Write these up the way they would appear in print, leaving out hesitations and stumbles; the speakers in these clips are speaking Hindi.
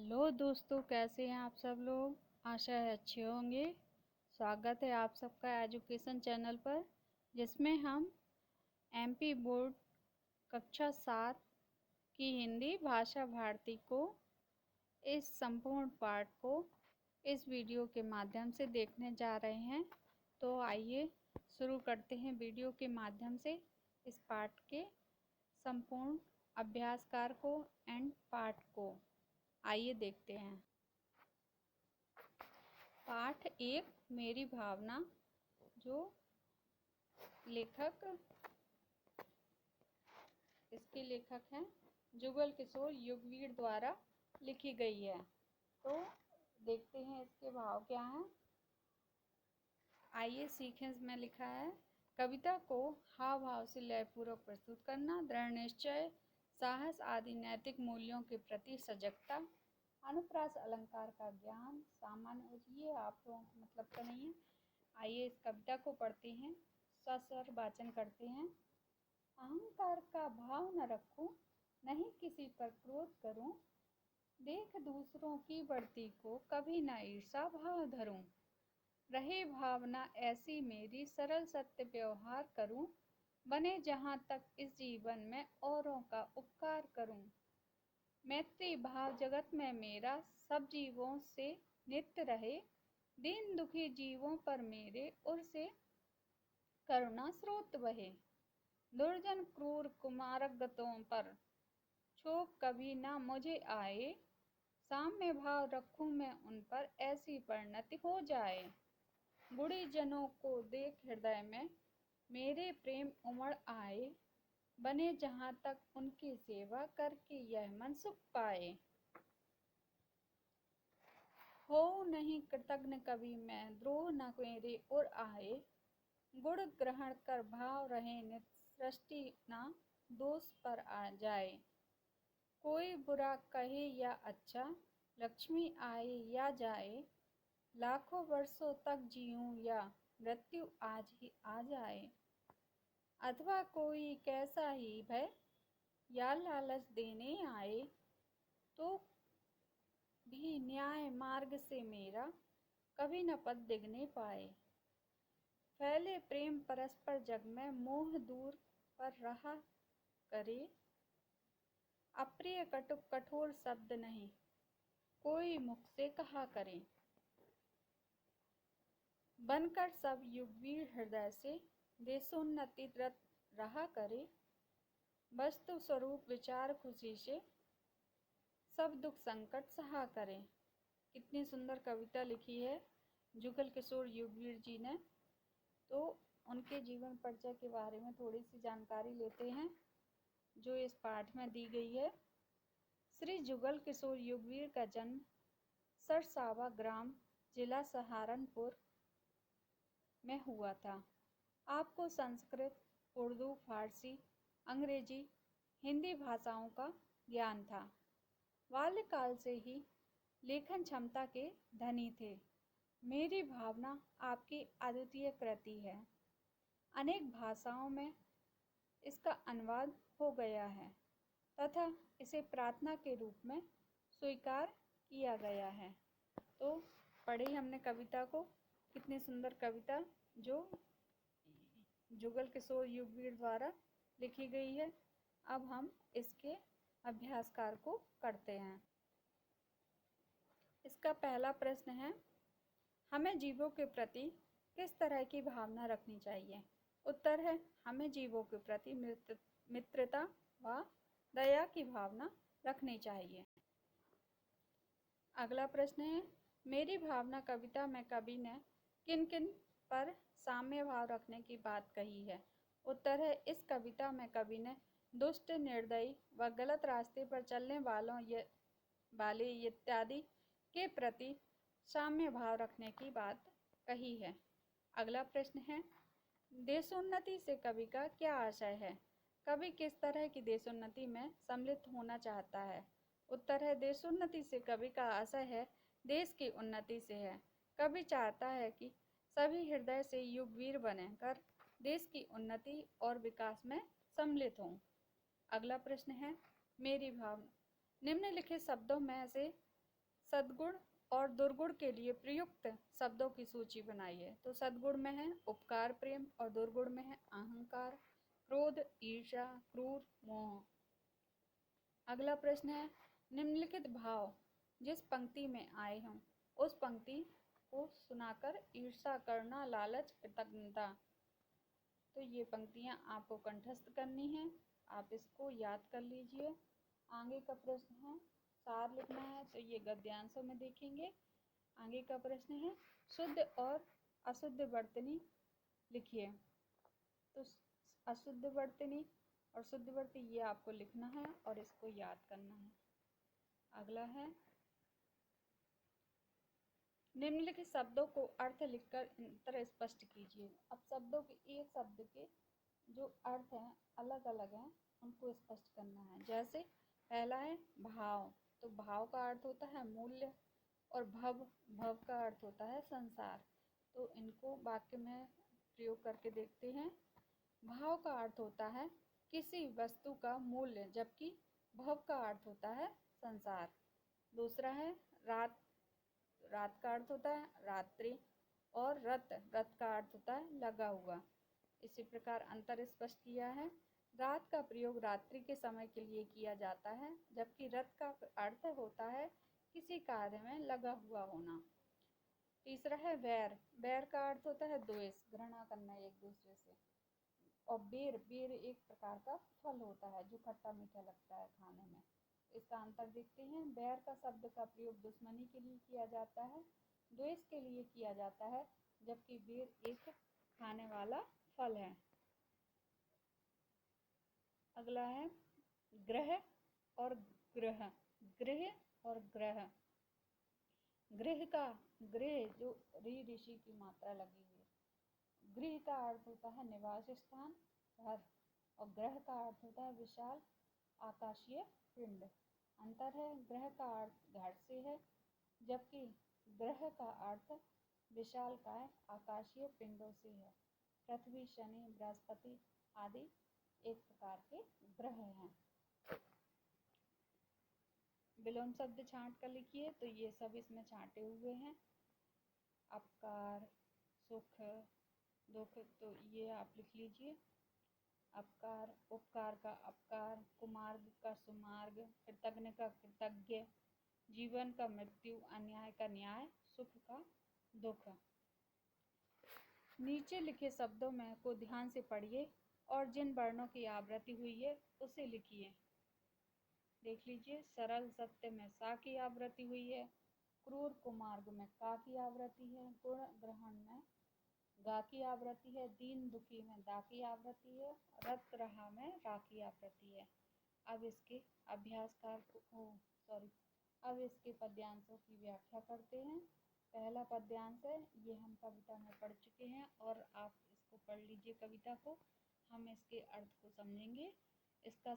हेलो दोस्तों, कैसे हैं आप सब लोग। आशा है अच्छे होंगे। स्वागत है आप सबका एजुकेशन चैनल पर, जिसमें हम एमपी बोर्ड कक्षा 7 की हिंदी भाषा भारती को इस संपूर्ण पाठ को इस वीडियो के माध्यम से देखने जा रहे हैं। तो आइए शुरू करते हैं वीडियो के माध्यम से इस पाठ के संपूर्ण अभ्यासकार को एंड पाठ को। आइए देखते हैं। पाठ 1, मेरी भावना, जो इसके लेखक हैं जुगल किशोर युगवीर द्वारा लिखी गई है। तो देखते हैं इसके भाव क्या हैं। आइए सीखें। में लिखा है, कविता को हाव भाव से लयपूर्वक प्रस्तुत करना, दृढ़ निश्चय, साहस आदि नैतिक मूल्यों के प्रति सजगता, अनुप्रास अलंकार का ज्ञान, सामान्य, ये आप लोगों को मतलब का नहीं है। आइए इस कविता को पढ़ते हैं, सस्वर वाचन करते हैं। अहंकार का भाव न रखूं, नहीं किसी पर क्रोध करूं, देख दूसरों की बढ़ती को कभी न ईर्षा भाव धरूं, रहे भावना ऐसी मेरी सरल सत्य व्यवहार करूं, बने जहां तक इस जीवन में औरों का उपकार करूं, मैत्री भाव जगत में मेरा सब जीवों से नित्य रहे, दीन दुखी जीवों पर मेरे ओर से करुणा स्रोत बहे, दुर्जन क्रूर कुमारगतों पर क्षोभ कभी न मुझे आए, साम्य भाव रखूं मैं उन पर ऐसी परिणति हो जाए, बुढ़ी जनों को देख हृदय में मेरे प्रेम उमड़ आए, बने जहां तक उनकी सेवा करके यह मन सुख पाए, हो नहीं कृतज्ञ कभी मैं द्रोह न मेरे ओर आए, गुण ग्रहण कर भाव रहे नित्य सृष्टि ना दोष पर आ जाए, कोई बुरा कहे या अच्छा, लक्ष्मी आए या जाए, लाखों वर्षों तक जीऊं या मृत्यु आज ही आ जाए, अथवा कोई कैसा ही भय या लालच देने आए, तो भी न्याय मार्ग से मेरा कभी न पद डिगने पाए, फैले प्रेम परस्पर जग में मोह दूर पर रहा करे, अप्रिय कटुक कठोर शब्द नहीं कोई मुख से कहा करे, बनकर सब युगवीर हृदय से देशोन्नति रत रहा करे, वस्तु स्वरूप विचार खुशी से सब दुख संकट सहा करे। कितनी सुंदर कविता लिखी है जुगल किशोर युगवीर जी ने। तो उनके जीवन परिचय के बारे में थोड़ी सी जानकारी लेते हैं जो इस पाठ में दी गई है। श्री जुगल किशोर युगवीर का जन्म सरसावा ग्राम, जिला सहारनपुर में हुआ था। आपको संस्कृत, उर्दू, फारसी, अंग्रेजी, हिंदी भाषाओं का ज्ञान था। बाल्यकाल से ही लेखन क्षमता के धनी थे। मेरी भावना आपकी अद्वितीय कृति है। अनेक भाषाओं में इसका अनुवाद हो गया है तथा इसे प्रार्थना के रूप में स्वीकार किया गया है। तो पढ़ी हमने कविता को, कितनी सुंदर कविता जो जुगल किशोर युगवीर द्वारा लिखी गई है। अब हम इसके अभ्यासकार को करते हैं। इसका पहला प्रश्न है, हमें जीवों के प्रति किस तरह की भावना रखनी चाहिए। उत्तर है, हमें जीवों के प्रति मित्रता व दया की भावना रखनी चाहिए। अगला प्रश्न है, मेरी भावना कविता में कवि ने किन किन पर साम्य भाव रखने की बात कही है। उत्तर है, इस कविता में कवि ने दुष्ट, निर्दयी व गलत रास्ते पर चलने वाले इत्यादि के प्रति साम्य भाव रखने की बात कही है। अगला प्रश्न है, देशोन्नति से कवि का क्या आशय है। कवि किस तरह की देशोन्नति में सम्मिलित होना चाहता है। उत्तर है, देशोन्नति से कवि का आशय है देश की उन्नति से है। कवि चाहता है कि सभी हृदय से युगवीर बनकर देश की उन्नति और विकास में सम्मिलित हों। अगला प्रश्न है, मेरी भावना निम्नलिखित शब्दों में से सद्गुण और दुर्गुण के लिए प्रयुक्त शब्दों की सूची बनाइए। तो सद्गुण में है उपकार प्रेम और दुर्गुण में है अहंकार, क्रोध, ईर्ष्या, क्रूर, मोह। अगला प्रश्न है निम्नलिखित भाव जिस पंक्ति में आए हों उस पंक्ति को सुनाकर ईर्ष्या करना, लालच, कृतज्ञता। तो ये पंक्तियां आपको कंठस्थ करनी है, आप इसको याद कर लीजिए। आगे का प्रश्न है सार लिखना है, तो ये गद्यांशों में देखेंगे। आगे का प्रश्न है शुद्ध और अशुद्ध वर्तनी लिखिए। तो अशुद्ध वर्तनी और शुद्ध वर्तनी ये आपको लिखना है और इसको याद करना है। अगला है निम्नलिखित शब्दों को अर्थ लिखकर अंतर स्पष्ट कीजिए। अब शब्दों के एक शब्द के जो अर्थ हैं अलग अलग हैं, उनको स्पष्ट करना है। जैसे पहला है भाव, तो भाव का अर्थ होता है मूल्य, और भव, भव का अर्थ होता है संसार। तो इनको वाक्य में प्रयोग करके देखते हैं। भाव का अर्थ होता है किसी वस्तु का मूल्य, जबकि भव का अर्थ होता है संसार। दूसरा है रात, रात का अर्थ होता है रात्रि, और रत, रत का अर्थ होता है लगा हुआ। इसी प्रकार अंतर स्पष्ट किया है। रात का प्रयोग रात्रि के समय के लिए किया जाता है, जबकि रत का अर्थ होता है किसी कार्य में लगा हुआ होना। तीसरा है वैर, वैर का अर्थ होता है द्वेष, घृणा करना एक दूसरे से। और बेर, बेर एक प्रकार का फल होता है जो खट्टा मीठा लगता है खाने में। इसका अंतर देखते हैं। बैर का शब्द का प्रयोग दुश्मनी के लिए किया जाता है, द्वेष के लिए किया जाता है, जबकि बेर एक खाने वाला फल है। अगला है ग्रह और ग्रह, गृह और ग्रह। गृह का, गृह जो री ऋषि की मात्रा लगी हुई है। गृह का अर्थ होता है निवास स्थान, घर, और ग्रह का अर्थ होता है विशाल आकाशीय पिंड। अंतर है ग्रह का अर्थ घर से है, जबकि ग्रह का अर्थ विशालकाय आकाशीय पिंडों से है। पृथ्वी, शनि, बृहस्पति आदि एक प्रकार के ग्रह हैं। विलोम शब्द छांट कर लिखिए, तो ये सब इसमें छांटे हुए हैं। अपकार, सुख, दुख, तो ये आप लिख लीजिए। अपकार, उपकार का अपकार, कुमार्ग का सुमार्ग, कृतज्ञ का कृतज्ञ, जीवन का मृत्यु, अन्याय का न्याय, सुख का दुख। नीचे लिखे शब्दों में को ध्यान से पढ़िए और जिन वर्णों की आवृत्ति हुई है उसे लिखिए। देख लीजिए, सरल सत्य में सा की आवृत्ति हुई है, क्रूर कुमार्ग में का की आवृत्ति है, गुण ग्रहण में गा की आवृत्ति है, दीन दुखी में दा की आवृत्ति है, रत रहा में रा की आवृत्ति है। अब इसके अभ्यासकार अब इसके पद्यांशों की व्याख्या करते हैं। पहला पद्यांश है, ये हम कविता में पढ़ चुके हैं और आप इसको पढ़ लीजिए कविता को, हम इसके अर्थ को समझेंगे। इसका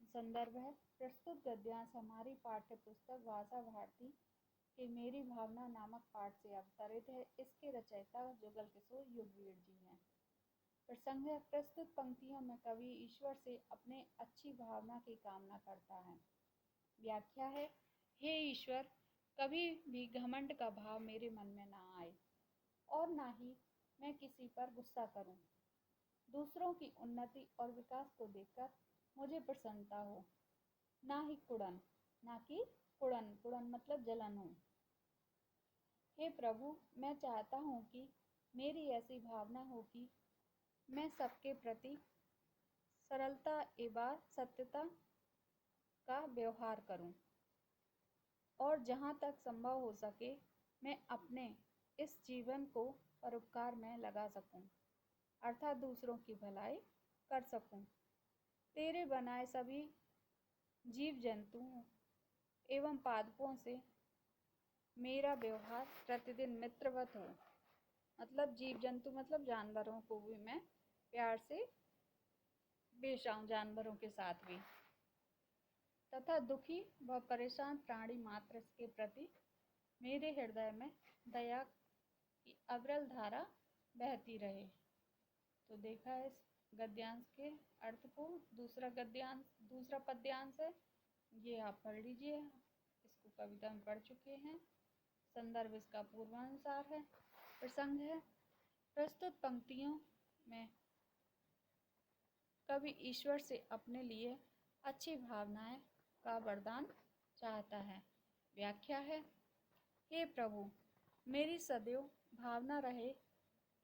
संदर्भ है प्रस्तुत गद्यांश हमारी पाठ्य पुस्तक भाषा भारती के मेरी भावना नामक पाठ से अवतरित है। इसके रचयिता जुगल किशोर युगवीर जी हैं। प्रसंग है, प्रस्तुत पंक्तियों में कवि ईश्वर से अपने अच्छी भावना की कामना करता है। व्याख्या है, हे ईश्वर, कभी भी घमंड का भाव मेरे मन में ना आए और ना ही मैं किसी पर गुस्सा करूं। दूसरों की उन्नति और विकास को देखकर मुझे प्रसन्नता हो, ना ही कुड़न, ना कि कुड़न, कुड़न मतलब जलन हो। हे प्रभु, मैं चाहता हूँ कि मेरी ऐसी भावना हो कि मैं सबके प्रति सरलता एवं सत्यता का व्यवहार करूं और जहाँ तक संभव हो सके मैं अपने इस जीवन को परोपकार में लगा सकूं, अर्थात दूसरों की भलाई कर सकूं। तेरे बनाए सभी जीव जंतुओं एवं पादपों से मेरा व्यवहार प्रतिदिन मित्रवत हो, मतलब जीव जंतु मतलब जानवरों को भी मैं प्यार से पेश आऊं, जानवरों के साथ भी, तथा दुखी व परेशान प्राणी मात्र के प्रति मेरे हृदय में दया की अविरल धारा बहती रहे। तो देखा है इस गद्यांश के अर्थ को। दूसरा पद्यांश है, ये आप पढ़ लीजिए, इसको कविता में पढ़ चुके हैं। संदर्भ इसका पूर्वानुसार है। प्रसंग है, प्रस्तुत पंक्तियों में कवि ईश्वर से अपने लिए अच्छी भावनाएं का वरदान चाहता है। व्याख्या है, हे प्रभु, मेरी सदैव भावना रहे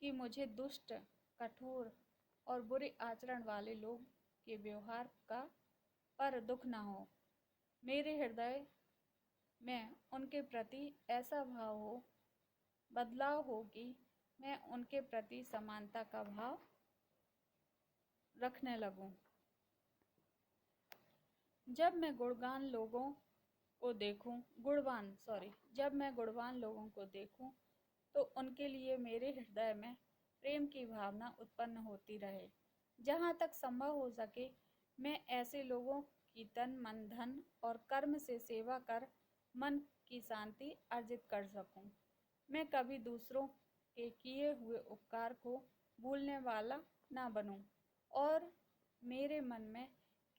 कि मुझे दुष्ट, कठोर और बुरे आचरण वाले लोग के व्यवहार का पर दुख न हो। मेरे हृदय में उनके प्रति ऐसा भाव हो, बदलाव हो कि मैं उनके प्रति समानता का भाव रखने लगूं। जब मैं गुणवान लोगों को देखूं तो उनके लिए मेरे हृदय में प्रेम की भावना उत्पन्न होती रहे। जहाँ तक संभव हो सके मैं ऐसे लोगों की तन, मन, धन और कर्म से सेवा कर मन की शांति अर्जित कर सकूं। मैं कभी दूसरों के किए हुए उपकार को भूलने वाला न बनूं और मेरे मन में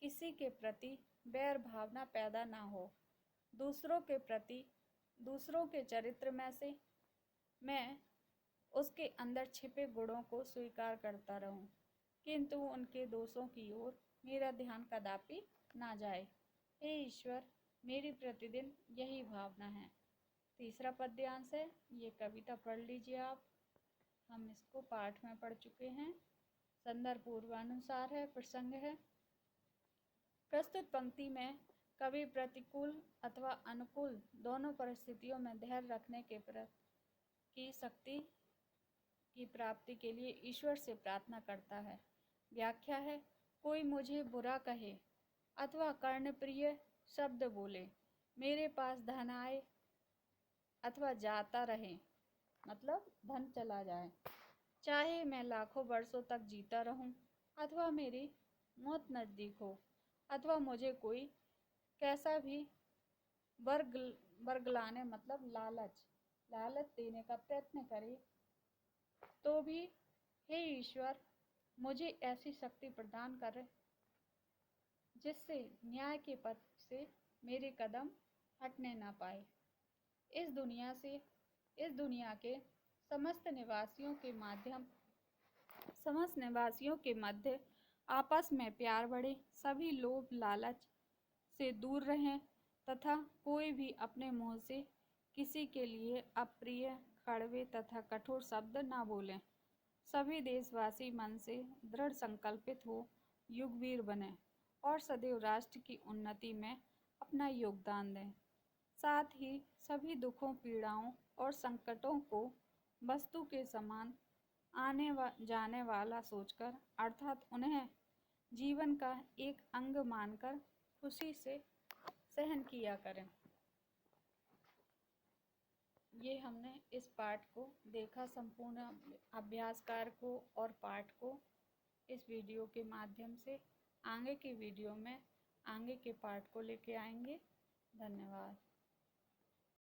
किसी के प्रति बैर भावना पैदा न हो। दूसरों के प्रति, दूसरों के चरित्र में से मैं उसके अंदर छिपे गुणों को स्वीकार करता रहूं, किंतु उनके दोषों की ओर मेरा ध्यान कदापि ना जाए। हे ईश्वर, मेरी प्रतिदिन यही भावना है। तीसरा पद्यांश है, ये कविता पढ़ लीजिए आप। हम इसको पाठ में पढ़ चुके हैं। संदर्भ पूर्वानुसार है। प्रसंग है, प्रस्तुत पंक्ति में कवि प्रतिकूल अथवा अनुकूल दोनों परिस्थितियों में धैर्य रखने की शक्ति की प्राप्ति के लिए ईश्वर से प्रार्थना करता है। व्याख्या है, कोई मुझे बुरा कहे अथवा कर्णप्रिय शब्द बोले, मेरे पास धन आए अथवा जाता रहे, मतलब धन चला जाए, चाहे मैं लाखों वर्षों तक जीता रहूं अथवा मेरी मौत नजदीक हो, अथवा मुझे कोई कैसा भी बरगलाने मतलब लालच देने का प्रयत्न करे, तो भी हे ईश्वर, मुझे ऐसी शक्ति प्रदान कर जिससे न्याय के पथ से मेरे कदम हटने ना पाए। इस दुनिया के समस्त निवासियों के मध्य आपस में प्यार बढ़े, सभी लोभ लालच से दूर रहें तथा कोई भी अपने मुंह से किसी के लिए अप्रिय, कड़वे तथा कठोर शब्द ना बोलें। सभी देशवासी मन से दृढ़ संकल्पित हो युगवीर बने और सदैव राष्ट्र की उन्नति में अपना योगदान दें। साथ ही सभी दुखों, पीड़ाओं और संकटों को वस्तु के समान आने जाने वाला सोचकर, अर्थात उन्हें जीवन का एक अंग मानकर खुशी से सहन किया करें। ये हमने इस पाठ को देखा, संपूर्ण अभ्यासकार को और पाठ को इस वीडियो के माध्यम से। आगे की वीडियो में आगे के पाठ को लेके आएंगे। धन्यवाद।